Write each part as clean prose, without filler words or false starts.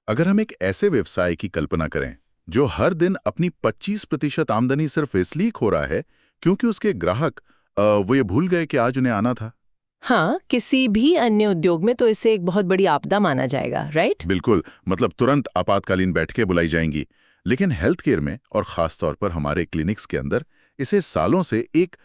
अगर हम एक ऐसे व्यवसाय की कल्पना करें जो हर दिन अपनी 25% आमदनी सिर्फ इसलिए खो रहा है क्योंकि उसके ग्राहक वो ये भूल गए कि आज उन्हें आना था। हाँ, किसी भी अन्य उद्योग में तो इसे एक बहुत बड़ी आपदा माना जाएगा, राइट? बिल्कुल, मतलब तुरंत आपातकालीन बैठकें बुलाई जाएंगी। लेकिन हेल्थ केयर में और खास तौर पर हमारे क्लिनिक्स के अंदर इसे सालों से एक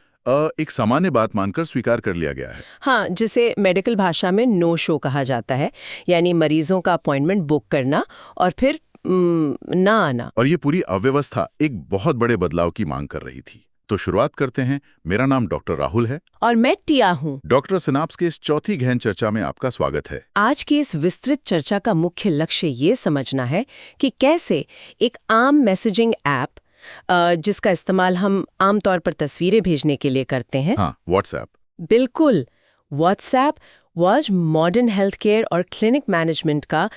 सामान्य बात मानकर स्वीकार कर लिया गया है। हाँ, जिसे मेडिकल भाषा में नो शो कहा जाता है, यानी मरीजों का अपॉइंटमेंट बुक करना और फिर ना आना। और ये पूरी अव्यवस्था एक बहुत बड़े बदलाव की मांग कर रही थी। तो शुरुआत करते हैं। मेरा नाम डॉक्टर राहुल है और मैं टिया हूँ। डॉक्टर सिनाप्स के इस चौथी गहन चर्चा में आपका स्वागत है। आज की इस विस्तृत चर्चा का मुख्य लक्ष्य ये समझना है कि कैसे एक आम मैसेजिंग ऐप, जिसका इस्तेमाल हम आमतौर पर तस्वीरें भेजने के लिए करते हैं, हाँ, व्हाट्सएप। बिल्कुल, WhatsApp was modern health care और क्लिनिक मैनेजमेंट का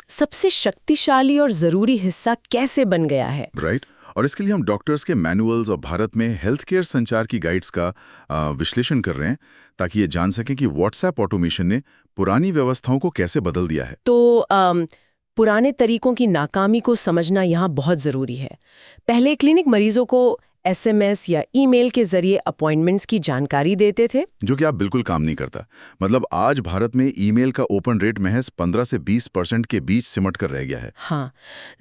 सबसे शक्तिशाली और ज़रूरी हिस्सा कैसे बन गया है। राइट। और इसके लिए हम डॉक्टर्स के मैनुअल्स और भारत में हेल्थ केयर संचार की गाइड्स का विश्लेषण कर रहे हैं ताकि ये जान सकें कि व्हाट्सएप ऑटोमेशन ने पुरानी व्यवस्थाओं को कैसे बदल दिया है। तो पुराने तरीकों की नाकामी को समझना यहाँ बहुत ज़रूरी है। पहले क्लिनिक मरीजों को एसएमएस या ईमेल के जरिए अपॉइंटमेंट्स की जानकारी देते थे, जो कि आप बिल्कुल काम नहीं करता। मतलब आज भारत में ईमेल का ओपन रेट महज 15 से 20% के बीच सिमट कर रह गया है। हाँ,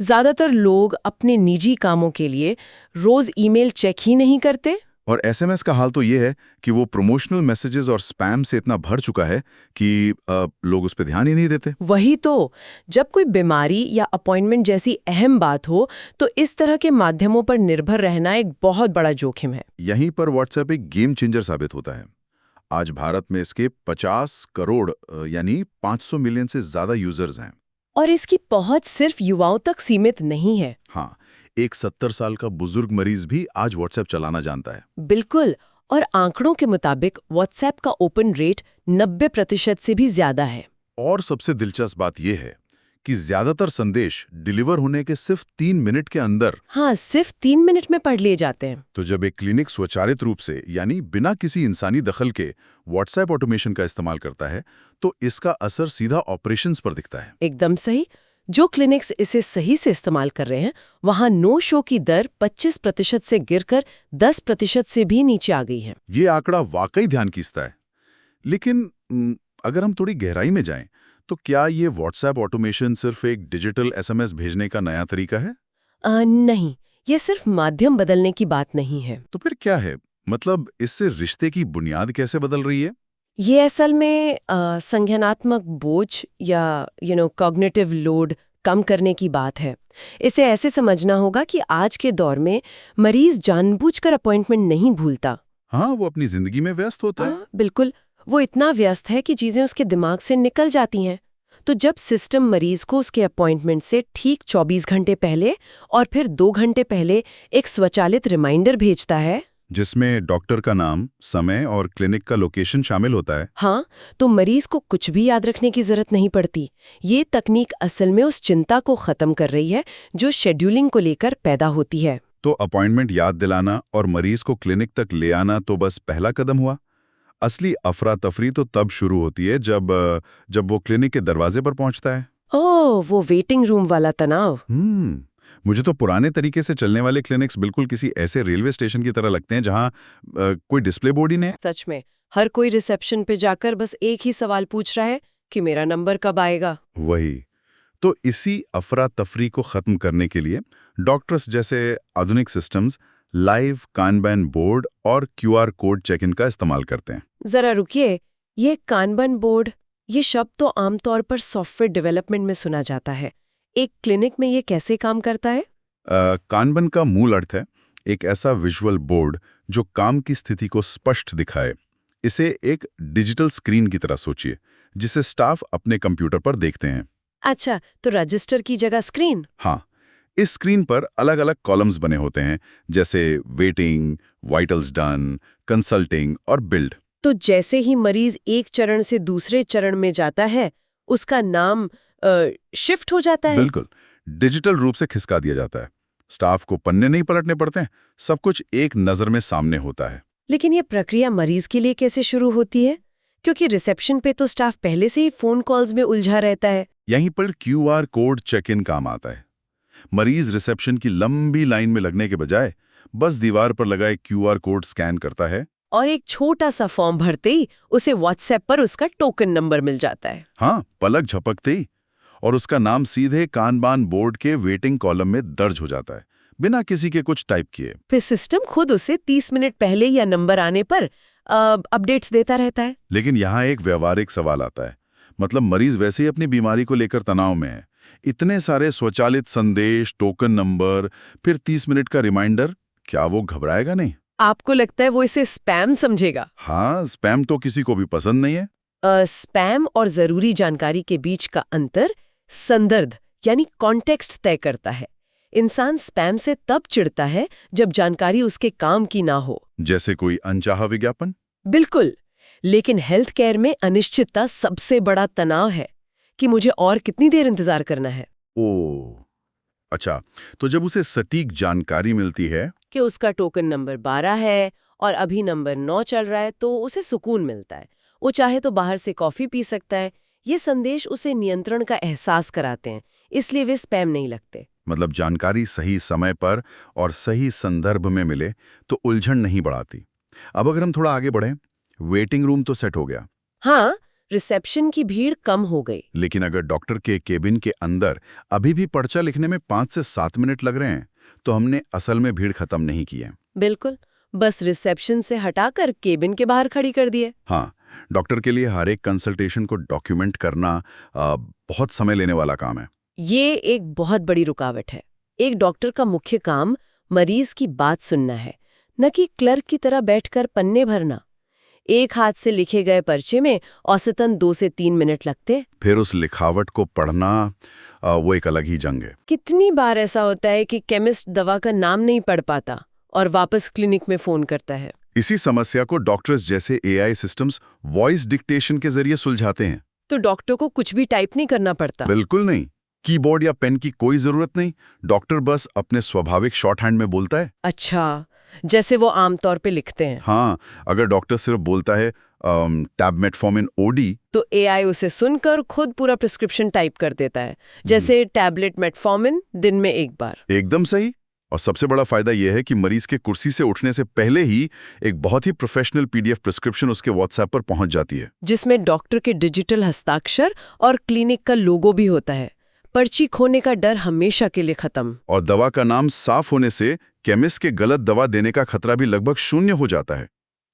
ज़्यादातर लोग अपने निजी कामों के लिए रोज़ ईमेल चेक ही नहीं करते। और एसएमएस का हाल तो ये है कि वो प्रमोशनल मैसेजेस और स्पैम से इतना भर चुका है कि लोग उस पर ध्यान ही नहीं देते। वही तो, जब कोई बीमारी या अपॉइंटमेंट जैसी अहम बात हो तो इस तरह के माध्यमों पर निर्भर रहना एक बहुत बड़ा जोखिम है। यहीं पर व्हाट्सएप एक गेम चेंजर साबित होता है। आज भारत में इसके 50 करोड़ यानी 500 मिलियन से ज्यादा यूजर्स हैं। और इसकी पहुंच सिर्फ युवाओं तक सीमित नहीं है। हाँ, एक 70 साल का बुजुर्ग मरीज भी आज व्हाट्सएप चलाना जानता है। बिल्कुल, और आंकड़ों के मुताबिक व्हाट्सएप का ओपन रेट 90% से भी ज्यादा है। और सबसे दिलचस्प बात यह है कि ज्यादातर संदेश डिलीवर होने के सिर्फ 3 मिनट के अंदर, हाँ, सिर्फ 3 मिनट में पढ़ लिए जाते हैं। तो जब एक क्लिनिक स्वचालित रूप से यानी बिना किसी इंसानी दखल के व्हाट्सएप ऑटोमेशन का इस्तेमाल करता है तो इसका असर सीधा ऑपरेशंस पर दिखता है। एकदम सही। जो क्लिनिक्स इसे सही से इस्तेमाल कर रहे हैं वहां नो शो की दर 25% से गिरकर 10% से भी नीचे आ गई है। ये आंकड़ा वाकई ध्यान खींचता है। लेकिन अगर हम थोड़ी गहराई में जाएं तो क्या ये व्हाट्सएप ऑटोमेशन सिर्फ एक डिजिटल एसएमएस भेजने का नया तरीका है? नहीं, ये सिर्फ माध्यम बदलने की बात नहीं है। तो फिर क्या है? मतलब इससे रिश्ते की बुनियाद कैसे बदल रही है? ये असल में संज्ञानात्मक बोझ या कॉग्निटिव लोड कम करने की बात है। इसे ऐसे समझना होगा कि आज के दौर में मरीज जानबूझकर अपॉइंटमेंट नहीं भूलता। हाँ, वो अपनी जिंदगी में व्यस्त होता है। बिल्कुल, वो इतना व्यस्त है कि चीजें उसके दिमाग से निकल जाती हैं। तो जब सिस्टम मरीज को उसके अपॉइंटमेंट से ठीक 24 घंटे पहले और फिर 2 घंटे पहले एक स्वचालित रिमाइंडर भेजता है, जिसमें डॉक्टर का नाम, समय और क्लिनिक का लोकेशन शामिल होता है, हाँ, तो मरीज को कुछ भी याद रखने की जरूरत नहीं पड़ती। ये तकनीक असल में उस चिंता को खत्म कर रही है जो शेड्यूलिंग को लेकर पैदा होती है। तो अपॉइंटमेंट याद दिलाना और मरीज को क्लिनिक तक ले आना तो बस पहला कदम हुआ। असली अफरा तफरी तो तब शुरू होती है जब वो क्लिनिक के दरवाजे पर पहुंचता है। ओह, वो वेटिंग रूम वाला तनाव। मुझे तो पुराने तरीके से चलने वाले क्लिनिक्स बिल्कुल किसी ऐसे रेलवे स्टेशन की तरह लगते हैं जहां कोई डिस्प्ले बोर्ड ही नहीं है। सच में, हर कोई रिसेप्शन पे जाकर बस एक ही सवाल पूछ रहा है कि मेरा नंबर कब आएगा। वही तो, इसी अफरा तफरी को खत्म करने के लिए डॉक्टर्स जैसे आधुनिक सिस्टम्स लाइव कानबैन बोर्ड और क्यूआर कोड चेक इन का इस्तेमाल करते हैं। जरा रुकिए, ये कानबैन बोर्ड, ये शब्द तो आमतौर पर सॉफ्टवेयर डेवलपमेंट में सुना जाता है। एक क्लिनिक में ये कैसे काम करता है? कानबन का मूल अर्थ है एक ऐसा विजुअल बोर्ड जो काम की स्थिति को स्पष्ट दिखाए। इसे एक डिजिटल स्क्रीन की तरह सोचिए जिसे स्टाफ अपने कंप्यूटर पर देखते हैं। अच्छा, तो रजिस्टर की जगह स्क्रीन? हाँ, इस स्क्रीन पर अलग अलग कॉलम्स बने होते हैं जैसे वेटिंग, वाइटल्स डन, कंसल्टिंग और बिल्ड। तो जैसे ही मरीज एक चरण से दूसरे चरण में जाता है उसका नाम शिफ्ट हो जाता है। बिल्कुल, डिजिटल रूप से खिसका दिया जाता है। स्टाफ को पन्ने नहीं पलटने पड़ते हैं, सब कुछ एक नजर में सामने होता है। लेकिन ये प्रक्रिया मरीज के लिए कैसे शुरू होती है? क्योंकि रिसेप्शन पे तो स्टाफ पहले से ही फोन कॉल्स में उलझा रहता है। यहीं पर QR कोड चेक इन काम आता है। मरीज रिसेप्शन की लंबी लाइन में लगने के बजाय बस दीवार पर लगा एक QR कोड स्कैन करता है। और एक छोटा सा फॉर्म भरते ही उसे व्हाट्सएप पर उसका टोकन नंबर मिल जाता है। हाँ, पलक झपकते ही और उसका नाम सीधे कानबान बोर्ड के वेटिंग कॉलम में दर्ज हो जाता है, बिना किसी के कुछ टाइप किए। फिर सिस्टम खुद उसे 30 मिनट पहले या नंबर आने पर अपडेट्स देता रहता है। लेकिन यहाँ एक व्यवहारिक सवाल आता है। मतलब मरीज वैसे ही अपनी बीमारी को लेकर तनाव में है। इतने सारे स्वचालित संदेश, टोकन नंबर, फिर 30 मिनट का रिमाइंडर, क्या वो घबराएगा नहीं? आपको लगता है वो इसे स्पैम समझेगा? हाँ, स्पैम तो किसी को भी पसंद नहीं है। स्पैम और जरूरी जानकारी के बीच का अंतर संदर्भ यानी कॉन्टेक्स्ट तय करता है। इंसान स्पैम से तब चिढ़ता है जब जानकारी उसके काम की ना हो। जैसे कोई अनचाहा विज्ञापन। बिल्कुल। लेकिन हेल्थ केयर में अनिश्चितता सबसे बड़ा तनाव है कि मुझे और कितनी देर इंतजार करना है। ओह, अच्छा, तो जब उसे सटीक जानकारी मिलती है कि उसका टोकन नंबर 12 है और अभी नंबर 9 चल रहा है, तो उसे सुकून मिलता है। वो चाहे तो बाहर से कॉफी पी सकता है। ये संदेश उसे नियंत्रण का एहसास कराते हैं, इसलिए वे स्पैम नहीं लगते। मतलब जानकारी सही समय पर और सही संदर्भ में मिले तो उलझन नहीं बढ़ाती। अब अगर हम थोड़ा आगे बढ़ें, वेटिंग रूम तो सेट हो गया। हाँ, रिसेप्शन की भीड़ कम हो गई। लेकिन अगर डॉक्टर के केबिन के अंदर अभी भी पर्चा लिखने में 5 से 7 मिनट लग रहे हैं, तो हमने असल में भीड़ खत्म नहीं की है। बिल्कुल, बस रिसेप्शन से हटाकर केबिन के बाहर खड़ी कर दिए। हाँ, डॉक्टर के लिए हर एक कंसल्टेशन को डॉक्यूमेंट करना बहुत समय लेने वाला काम है। ये एक बहुत बड़ी रुकावट है। एक डॉक्टर का मुख्य काम मरीज की बात सुनना है, न कि क्लर्क की तरह बैठकर पन्ने भरना। एक हाथ से लिखे गए पर्चे में औसतन 2 से 3 मिनट लगते। फिर उस लिखावट को पढ़ना वो एक अलग ही जंग है। कितनी बार ऐसा होता है कि केमिस्ट दवा का नाम नहीं पढ़ पाता और वापस क्लिनिक में फोन करता है। इसी समस्या को डॉक्टर्स जैसे AI सिस्टम्स वॉइस डिक्टेशन के जरिए सुलझाते हैं। तो डॉक्टर को कुछ भी टाइप नहीं करना पड़ता। बिल्कुल नहीं, कीबोर्ड या पेन की कोई जरूरत नहीं। डॉक्टर बस अपने स्वाभाविक शॉर्ट हैंड में बोलता है। अच्छा, जैसे वो आमतौर पे लिखते हैं। हाँ, अगर डॉक्टर सिर्फ बोलता है टैब मेटफॉर्मिन OD, तो AI उसे सुनकर खुद पूरा प्रिस्क्रिप्शन टाइप कर देता है, जैसे टैबलेट मेटफॉर्मिन दिन में 1 बार। एकदम सही। और सबसे बड़ा फायदा यह है कि मरीज के कुर्सी से उठने से पहले ही एक बहुत ही प्रोफेशनल PDF प्रिस्क्रिप्शन उसके WhatsApp पर पहुंच जाती है, जिसमें डॉक्टर के डिजिटल हस्ताक्षर और क्लिनिक का लोगो भी होता है। पर्ची खोने का डर हमेशा के लिए खत्म। और दवा का नाम साफ होने से केमिस्ट के गलत दवा देने का खतरा भी लगभग शून्य हो जाता है।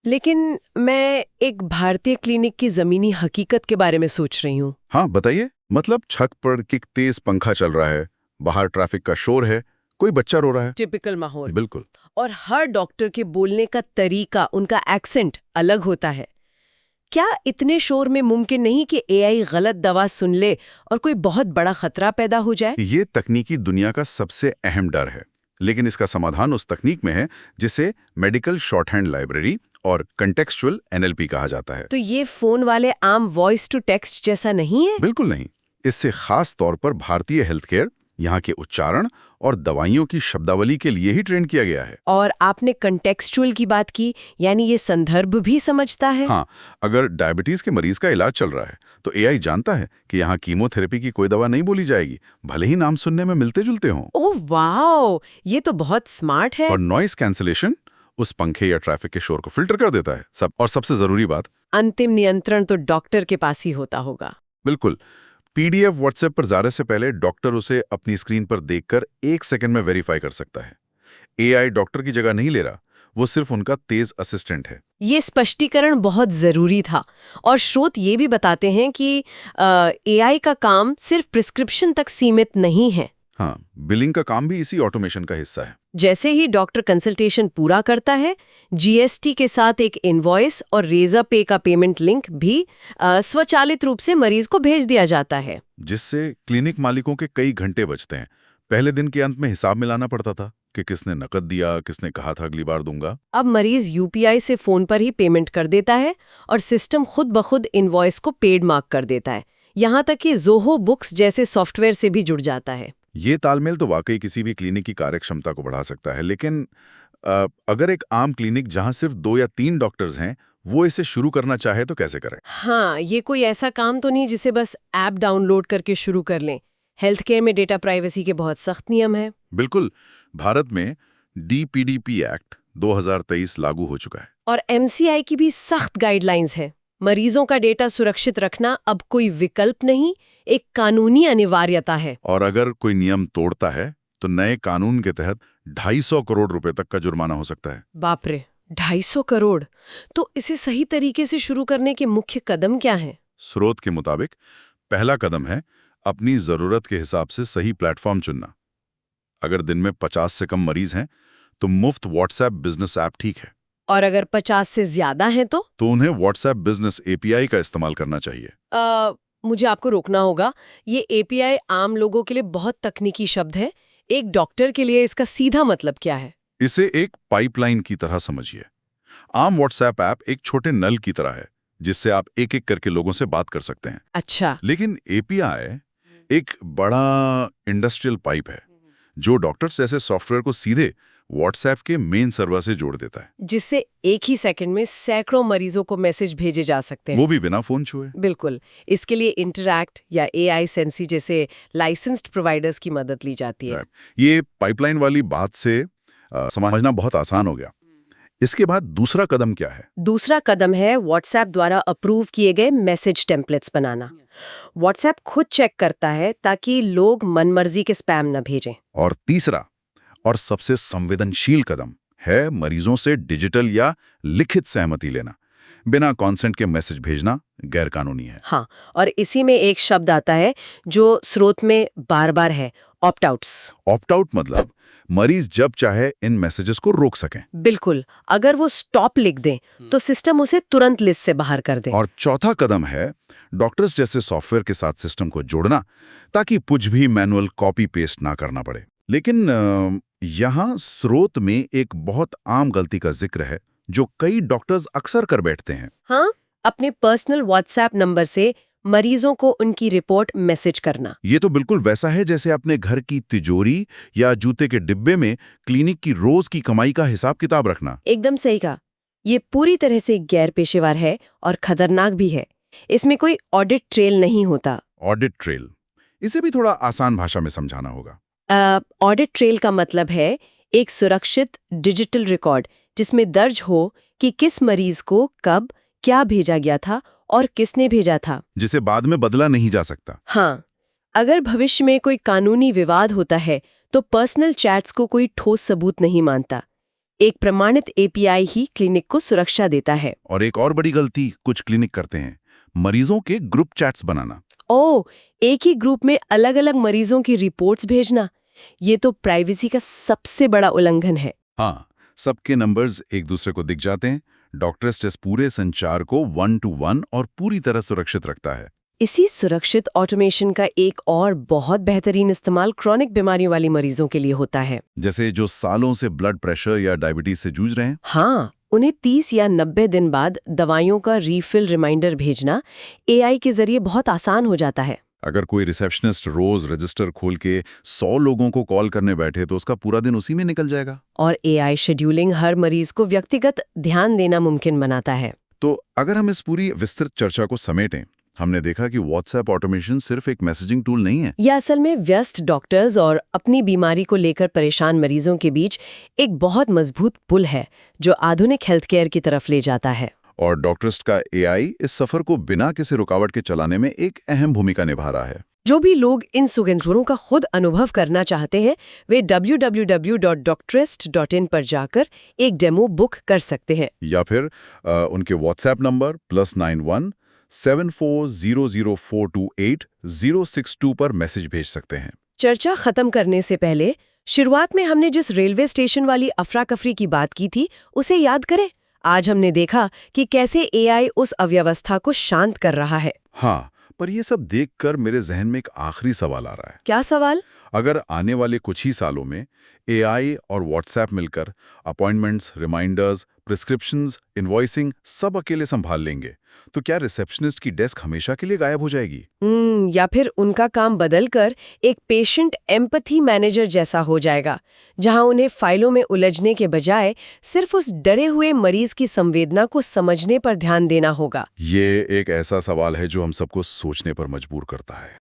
लेकिन मैं एक भारतीय क्लिनिक की जमीनी हकीकत के बारे में सोच रही हूँ। हाँ, बताइए। मतलब छत पर एक तेज पंखा चल रहा है, बाहर ट्रैफिक का शोर है, कोई बच्चा रो रहा है। टिपिकल माहौल। बिल्कुल। और हर डॉक्टर के बोलने का तरीका, उनका एक्सेंट अलग होता है। क्या इतने शोर में मुमकिन नहीं कि AI गलत दवा सुन ले और कोई बहुत बड़ा खतरा पैदा हो जाए? ये तकनीकी दुनिया का सबसे अहम डर है, लेकिन इसका समाधान उस तकनीक में है जिसे मेडिकल शॉर्टहैंड लाइब्रेरी और कंटेक्सचुअल NLP कहा जाता है। तो ये फोन वाले आम वॉइस टू टेक्स्ट जैसा नहीं है? बिल्कुल नहीं। इससे खास तौर पर भारतीय हेल्थ केयर, यहाँ के उच्चारण और दवाइयों की शब्दावली के लिए ही ट्रेन किया गया है। और आपने कंटेक्सचुअल की बात की, यानी ये संदर्भ भी समझता है? हाँ, अगर डायबिटीज के मरीज का इलाज चल रहा है तो AI जानता है कि यहाँ कीमोथेरेपी की कोई दवा नहीं बोली जाएगी, भले ही नाम सुनने में मिलते जुलते हों। ओह वाओ, ये तो बहुत स्मार्ट है। और नॉइस कैंसिलेशन उस पंखे या ट्रैफिक के शोर को फिल्टर कर देता है। और सबसे जरूरी बात, अंतिम नियंत्रण तो डॉक्टर के पास ही होता होगा। बिल्कुल। PDF WhatsApp पर जाने से पहले डॉक्टर उसे अपनी स्क्रीन पर देखकर 1 सेकंड में वेरीफाई कर सकता है। AI डॉक्टर की जगह नहीं ले रहा, वो सिर्फ उनका तेज असिस्टेंट है। ये स्पष्टीकरण बहुत जरूरी था। और स्रोत ये भी बताते हैं कि AI का काम सिर्फ प्रिस्क्रिप्शन तक सीमित नहीं है। हाँ, बिलिंग का काम भी इसी ऑटोमेशन का हिस्सा है। जैसे ही डॉक्टर कंसल्टेशन पूरा करता है, GST के साथ एक इनवॉइस और रेजर पे का पेमेंट लिंक भी स्वचालित रूप से मरीज को भेज दिया जाता है, जिससे क्लिनिक मालिकों के कई घंटे बचते हैं। पहले दिन के अंत में हिसाब मिलाना पड़ता था कि किसने नकद दिया, किसने कहा था अगली बार दूंगा। अब मरीज UPI से फोन पर ही पेमेंट कर देता है और सिस्टम खुद ब खुद इनवॉइस को पेड मार्क कर देता है। यहाँ तक कि ज़ोहो बुक्स जैसे सॉफ्टवेयर से भी जुड़ जाता है। ये तालमेल तो वाकई किसी भी क्लिनिक की कार्यक्षमता को बढ़ा सकता है। लेकिन अगर एक आम क्लिनिक जहां सिर्फ 2 या 3 डॉक्टर्स हैं, वो इसे शुरू करना चाहे तो कैसे करें? हाँ, ये कोई ऐसा काम तो नहीं जिसे बस ऐप डाउनलोड करके शुरू कर लें। हेल्थ केयर में डेटा प्राइवेसी के बहुत सख्त नियम हैं। बिल्कुल। भारत में DPDP एक्ट 2023 लागू हो चुका है। और MCI की भी सख्त गाइडलाइंस है। मरीजों का डेटा सुरक्षित रखना अब कोई विकल्प नहीं, एक कानूनी अनिवार्यता है। और अगर कोई नियम तोड़ता है तो नए कानून के तहत 250 करोड़ रुपए तक का जुर्माना हो सकता है। बाप रे, 250 करोड़! तो इसे सही तरीके से शुरू करने के मुख्य कदम क्या हैं? स्रोत के मुताबिक पहला कदम है अपनी जरूरत के हिसाब से सही प्लेटफॉर्म चुनना। अगर दिन में 50 से कम मरीज हैं तो मुफ्त व्हाट्सएप बिजनेस ऐप ठीक है। और अगर 50 से ज्यादा हैं तो उन्हें व्हाट्सएप बिजनेस API का इस्तेमाल करना चाहिए। मुझे आपको रोकना होगा। ये API आम लोगों के लिए बहुत तकनीकी शब्द है। एक डॉक्टर के लिए इसका सीधा मतलब क्या है? इसे एक पाइपलाइन की तरह समझिए। आम व्हाट्सएप ऐप एक छोटे नल की तरह है जिससे आप एक एक करके लोगों से बात कर सकते हैं। अच्छा। लेकिन API एक बड़ा इंडस्ट्रियल पाइप है जो डॉक्टर्स जैसे सॉफ्टवेयर को सीधे व्हाट्सएप के मेन सर्वर से जोड़ देता है, जिससे एक ही सेकंड में सैकड़ों मरीजों को मैसेज भेजे जा सकते हैं। वो भी बिना फोन छुए। बिल्कुल। इसके लिए इंटरैक्ट या AI सेंसी जैसे लाइसेंस्ड प्रोवाइडर्स की मदद ली जाती है। ये पाइपलाइन वाली बात से समझना बहुत आसान हो गया। इसके बाद दूसरा कदम क्या है? दूसरा कदम है व्हाट्सएप द्वारा अप्रूव किए गए मैसेज टेम्पलेट्स बनाना। व्हाट्सएप खुद चेक करता है ताकि लोग मनमर्जी के स्पैम न भेजें। और तीसरा और सबसे संवेदनशील कदम है मरीजों से डिजिटल या लिखित सहमति लेना। बिना कॉन्सेंट के मैसेज भेजना गैरकानूनी है। हाँ, और इसी में एक शब्द आता है जो स्रोत में बार-बार है, ऑप्ट आउट्स। ऑप्ट आउट मतलब मरीज जब चाहे इन मैसेजेस को रोक सकें। बिल्कुल। अगर वो स्टॉप लिख दें तो सिस्टम उसे तुरंत लिस्ट से बाहर कर दे। और चौथा कदम है डॉक्टर्स जैसे सॉफ्टवेयर के साथ सिस्टम को जोड़ना ताकि कुछ भी मैनुअल कॉपी पेस्ट ना करना पड़े। लेकिन यहाँ स्रोत में एक बहुत आम गलती का जिक्र है जो कई डॉक्टर्स अक्सर कर बैठते हैं। हाँ, अपने पर्सनल व्हाट्सएप नंबर से मरीजों को उनकी रिपोर्ट मैसेज करना। ये तो बिल्कुल वैसा है जैसे अपने घर की तिजोरी या जूते के डिब्बे में क्लिनिक की रोज की कमाई का हिसाब किताब रखना। एकदम सही कहा। ये पूरी तरह से गैर पेशेवर है और खतरनाक भी है। इसमें कोई ऑडिट ट्रेल नहीं होता। ऑडिट ट्रेल, इसे भी थोड़ा आसान भाषा में समझाना होगा। ऑडिट ट्रेल का मतलब है एक सुरक्षित डिजिटल रिकॉर्ड जिसमें दर्ज हो कि किस मरीज को कब क्या भेजा गया था और किसने भेजा था, जिसे बाद में बदला नहीं जा सकता। हाँ, अगर भविष्य में कोई कानूनी विवाद होता है तो पर्सनल चैट्स को कोई ठोस सबूत नहीं मानता। एक प्रमाणित API ही क्लिनिक को सुरक्षा देता है। और एक और बड़ी गलती कुछ क्लिनिक करते हैं, मरीजों के ग्रुप चैट्स बनाना। एक ही ग्रुप में अलग-अलग मरीजों की रिपोर्ट्स भेजना, ये तो प्राइवेसी का सबसे बड़ा उल्लंघन है। हाँ, सबके नंबर्स एक दूसरे को दिख जाते हैं। डॉक्टर्स इस पूरे संचार को 1-to-1 और पूरी तरह सुरक्षित रखता है। इसी सुरक्षित ऑटोमेशन का एक और बहुत बेहतरीन इस्तेमाल क्रॉनिक बीमारियों वाली मरीजों के लिए होता है। जैसे जो सालों से ब्लड प्रेशर या डायबिटीज से जूझ रहे हैं। हाँ, उन्हें 30 या 90 दिन बाद दवाइयों का रीफिल रिमाइंडर भेजना AI के जरिए बहुत आसान हो जाता है। अगर कोई रिसेप्शनिस्ट रोज रजिस्टर खोल के 100 लोगों को कॉल करने बैठे तो उसका पूरा दिन उसी में निकल जाएगा। और AI शेड्यूलिंग हर मरीज को व्यक्तिगत ध्यान देना मुमकिन बनाता है। तो अगर हम इस पूरी विस्तृत चर्चा को समेटें, हमने देखा कि व्हाट्सएप ऑटोमेशन सिर्फ एक मैसेजिंग टूल नहीं है। यह असल में व्यस्त डॉक्टर्स और अपनी बीमारी को लेकर परेशान मरीजों के बीच एक बहुत मजबूत पुल है जो आधुनिक हेल्थ केयर की तरफ ले जाता है। और डॉक्टर्स का AI इस सफर को बिना किसी रुकावट के चलाने में एक अहम भूमिका निभा रहा है। जो भी लोग इन सुगंधों का खुद अनुभव करना चाहते हैं वे www.doctrist.in पर जाकर एक डेमो बुक कर सकते हैं। या फिर उनके व्हाट्सएप नंबर +91 7400428062 पर मैसेज भेज सकते हैं। चर्चा खत्म करने से पहले शुरुआत में हमने जिस रेलवे स्टेशन वाली अफरा कफरी की बात की थी उसे याद करें। आज हमने देखा कि कैसे AI उस अव्यवस्था को शांत कर रहा है। हाँ, पर ये सब देखकर मेरे जहन में एक आखिरी सवाल आ रहा है। क्या सवाल? अगर आने वाले कुछ ही सालों में एआई और व्हाट्सएप मिलकर अपॉइंटमेंट्स, रिमाइंडर्स, प्रिस्क्रिप्शंस, इनवॉइसिंग सब अकेले संभाल लेंगे, तो क्या रिसेप्शनिस्ट की डेस्क हमेशा के लिए गायब हो जाएगी? या फिर उनका काम बदलकर एक पेशेंट एम्पैथी मैनेजर जैसा हो जाएगा, जहां उन्हें फाइलों में उलझने के बजाय सिर्फ उस डरे हुए मरीज की संवेदना को समझने पर ध्यान देना होगा। ये एक ऐसा सवाल है जो हम सबको सोचने पर मजबूर करता है।